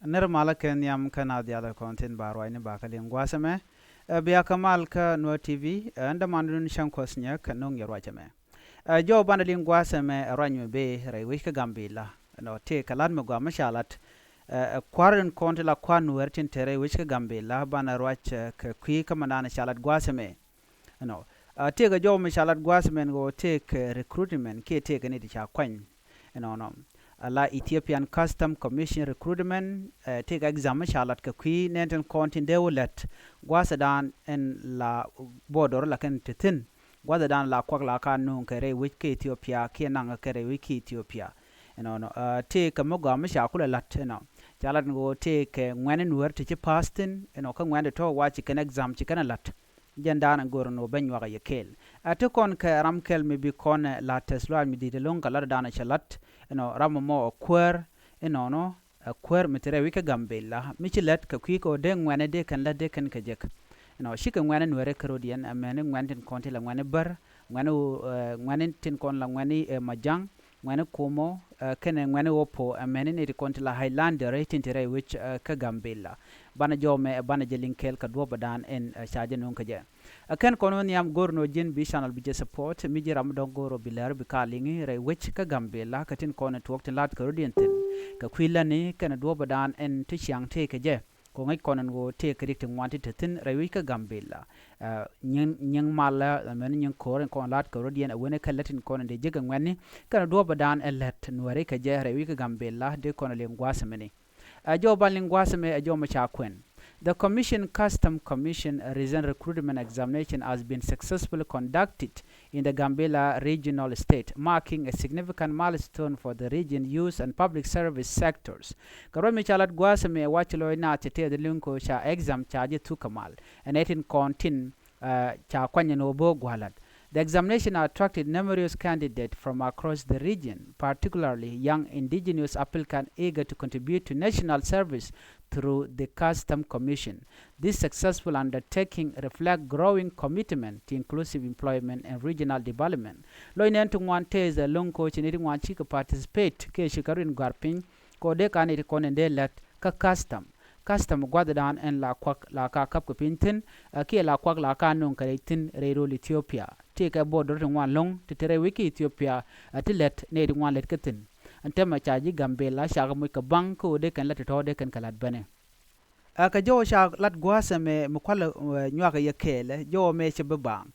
nirmala ken yam kana diala kontin barwa ni bakali ngwasame biya kamal ka Nuer TV anda mandun changkuoth nya kanong yarwa chame jo bandali ngwasame ranyu be rewi ka Gambella no te kalan me gwa mashalat kwarin konti la kwa Nuer tin tere wich ka Gambella bana rwach ka kwi ka manana shalat gwasame no te ga jo mashalat gwasame go take recruitment ke te ga ni di cha kwany no la Ethiopian Custom Commission recruitment take exam shalat ka kwi nenten kontin dewlet gwasadan en la bodor la kan titin gwasadan la kwak la kan nun kare wich ke Ethiopia ke nanga kare wiki Ethiopia take mo ga mashakula lat no shalat go take ngwen Nuer ti pastin ka ngwen to wachi kan exam ti kan lat jandana gorno benwa ga yekel atukon ka ramkel mi bi kon la teslo mi di long kala dana chalat ram mo kwer no kwer mitere wika Gambella mi chilet ka kwiko de ngwane de kan la de kan ka jek shika ngwane Nuer krodian amene ngwantin konti la ngwane bar ngwane tin kon la ngwane majang ngwane komo kene ngwane wopo amene ni konti la highlander tintere which ka Gambella bana jome bana jelinkel ka do badan en chaje non ka je akan kono niam gorno jin bi channel bi support mi jiram don goro bilar bi kalingi re which ka Gambella katin kono twokte lat ka rodientin ka kwilani kana do badan en tichang te ka je ko ngai kono go te kritik wanti tin re ka Gambella nyang mala men nyang koren kon lat ka rodien wone ka latin kono de jega ngwani kana do badan elet Nuer ka je re ka Gambella de kono le ngwasameni ajo balin ngwasame ajo machakwen. The Custom Commission recent recruitment examination has been successfully conducted in the Gambella regional state, marking a significant milestone for the region youth and public service sectors. Karomi chalat gwasame wachilo na tete de lunko cha exam charge tukamal and 18 kontin cha kwanya no bo gwalat. The examination attracted numerous candidates from across the region, particularly young indigenous applicants eager to contribute to national service through the Custom Commission. This successful undertaking reflects growing commitment to inclusive employment and regional development. Loinentu ngwante is a long coach in one chika participate ke shikarin garpin ko de kaniti konende let ka custom gwadadan en la kwak la ka kap pintin ke la kwak la ka non kaitin reiro Ethiopia take a border to one long to tere wiki Ethiopia let ne one let katin antema chaji Gambella shaga mu ka banko de kan let to de kan kalat bane ka jo sha lat gwasame mu kwala nyaga yakele jo me che bebang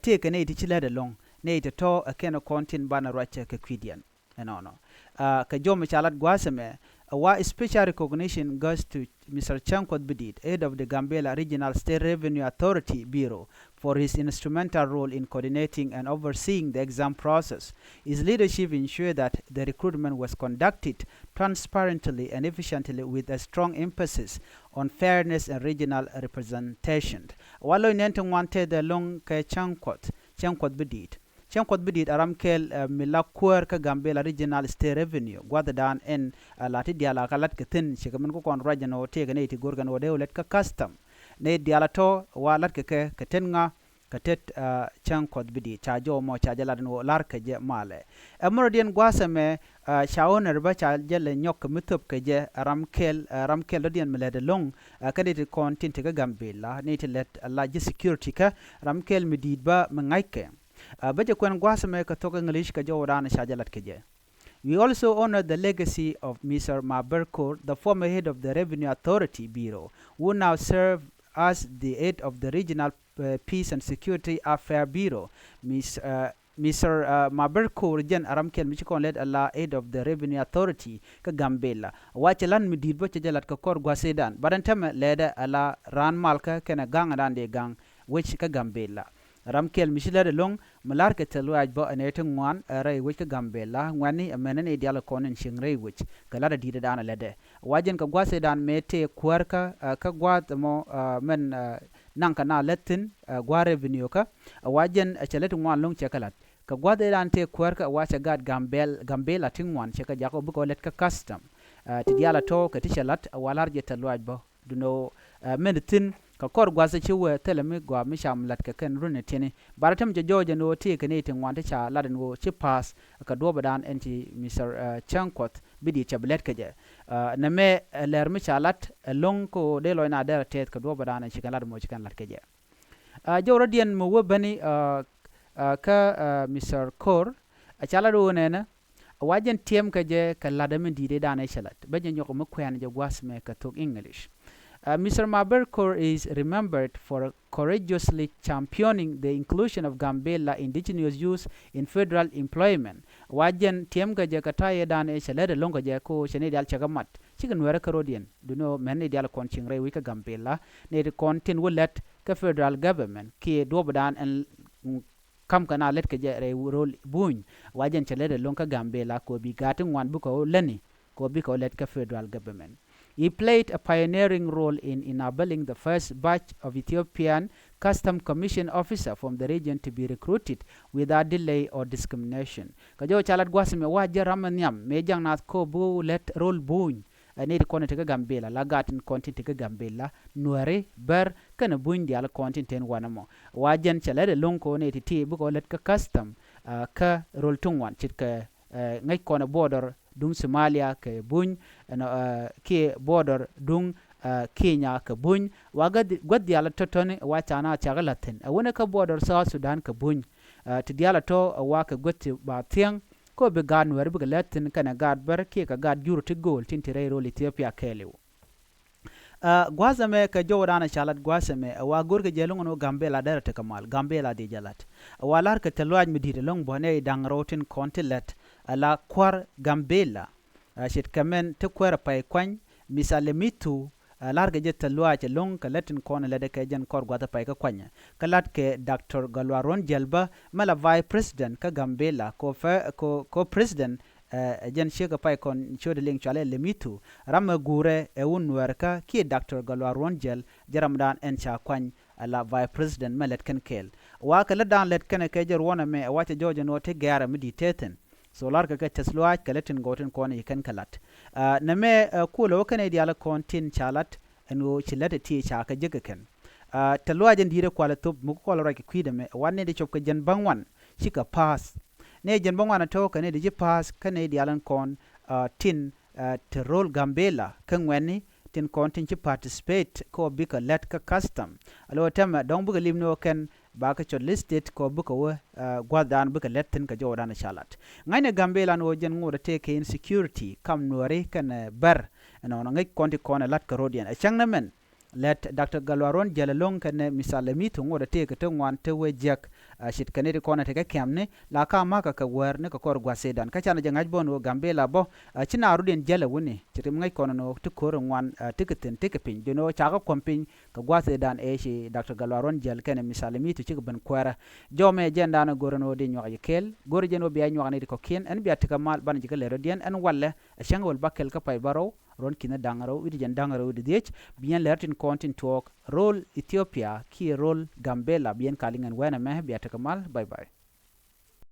take ne ti chile de long ne to ken kontin bana racha ka kwidian ka jo me chalat gwasame a special recognition goes to Mr. Changkuoth Bidit, head of the Gambella Regional State Revenue Authority Bureau, for his instrumental role in coordinating and overseeing the exam process. His leadership ensured that the recruitment was conducted transparently and efficiently with a strong emphasis on fairness and regional representation. Walo inentong wanted the long Changkuoth Bidit. Changkuoth Bidit aramkel milakwer ka Gambella Regional State Revenue gwadadan en lati diala kalat ketin shikamen ko kon rajano tega ne ti gorgan wode let ka custom ne diala to walat ke ketenga katet Changkuoth Bidit chajo mo chajala no lar ke je male amrodien gwasame shaoner ba chajale nyok mutup ke je ramkel rodien melede long kadit kon tinte ka Gambella ne ti let la security ka ramkel midid ba mangaike baje kwen gwasame ka toka English ka jawrana shajalat keje. We also honor the legacy of Mr. Maberkur, the former head of the Revenue Authority Bureau, who now serves as the head of the Regional Peace and Security Affairs Bureau. Mr. Maberkur jen aramkel michikon led Allah head of the Revenue Authority ka Gambella. Wachelan midid bo chajalat ka kor gwasedan. Badanteme leda Allah ran malka kena gang de gang which ka Gambella. Ramkel Michelle long Malarka Teluaj bo an eating one a ray which Gambella, Wani a menene dialacon and shingray which Galada did an a lede. Wajan Kagwasedan mete querca, Kagwat mo men Nankana Latin, Guare Vinioka, a wajan a chaleting one long chakalat. Kagwadan te querca watch a god Gambella ting one, Cheka Jacob let custom. Tidiala talk a tishalat, a walarja Teluaj bo, do no meditin. Ka kor gwasa chiwe telemi gwa misham lat ka ken rune tiene baratam je joja no ti kene tin wante cha laden go chi pass ka do badan enti Mr. Changkuoth Bidit chablet ka je neme läär chalat long ko de loina der tet ko do badana chikalar mo chikalar keje jawra dien mo wobani ka Mr. Kor chala do nena wajen tiem ka je ka ladamen dide dana chalat bajen yoko mo kwen je gwasme ka tok English. Mr. Maberkor is remembered for courageously championing the inclusion of Gambella indigenous youth in federal employment. Wajen tiemga je kataye dan e chalede longa je ko chene dial chagamat. Chicken wera karodian. Do no many dial konchingre wika Gambella. Ne de kontin wulet ka federal government. Ki dobadan en kam kana let ke je re rol buny. Wajen chalede longa Gambella ko bi gating wan buko leni. Ko bi ko let ka federal government. He played a pioneering role in enabling the first batch of Ethiopian Custom Commission officer from the region to be recruited without delay or discrimination. Kajo chalat gwasme waje ramanyam mejang nath ko bu let role buny ne de konti ka Gambella la gatin konti ka Gambella nuääri ber kana buny dial konti ten wanamo wajen chalade lonko ne ti bu ko let ka custom ka role tungwan chit ka ngai kona border dung Somalia ke buny ke border dung Kenya ke buny waga god diala totone wachana chagalaten wona ka border South Sudan ke buny ti diala to wa ka gotti ba tiang ko be gad nuääri be latin kana gad bar ke ka gad juru ti gol tin ti rero Ethiopia kelew gwazame ka jowdana chalat gwasame wa gorge jelongo no Gambella derate kamal Gambella de jalat walar ka telwaj medire long bone dangrotin kontilet ala kwar Gambella shit kamen te kwar pay kwany misale mitu larga je telwaj long ka latin kon lede ka jen kor gwata pay ka kwanya kalat ke Dr. Galwaron Jelba mala vice president ka Gambella ko president jen shega pay kon chode ling chale lemitu ram gure e unwerka ki Dr. Galwaron Jel jaramdan en cha kwany ala vice president malet ken kel wa kala dan let ken ke jer wona me wacha jojo no te gara mediteten so larga ka tesluaj kaletin goten kon yiken kalat na me kulo ken diala kontin chalat eno chilete ti cha ka jegeken telwajen dire kwala top mu ko lora ki kwide me wanne de chop ka jen bangwan chika pass ne jen bangwana to kane de pass kane dialan kon tin te role Gambella kan weni tin kontin ci participate ko bika let ka custom alo tema don buga limno ken ba ka chod listed ko buka wo gwadan buka let tin ka jodan chalat ngane Gambella no jen ngora take insecurity kam nuääri kan bar no ngai konti kona lat ka rodian a changna men let Dr. Galwaron Jalalong kan misale mitu ngora take to ngwan te we jak shit kanedi kona te ka kamne la ka maka ka wer ne ka kor gwasedan ka chana jangaj bon wo Gambella bo china rudin jala woni chirim ngai kono no to kor ngwan tiketen tikepin dino chaga kompin ka gwasedan e shi Dr. Galwaron Jal kan misale mitu chik ban kwara jome jenda na gorono de nyoga kel gor jeno biya nyoga ne ko ken en biya tika mal ban jiga lero dien en walle shangol bakel ka pay baro ron kina dangaro widi jan dangaro widi diech bien lertin kontin talk role Ethiopia ki role Gambella bien kalingan wena meh biya tika mal bye bye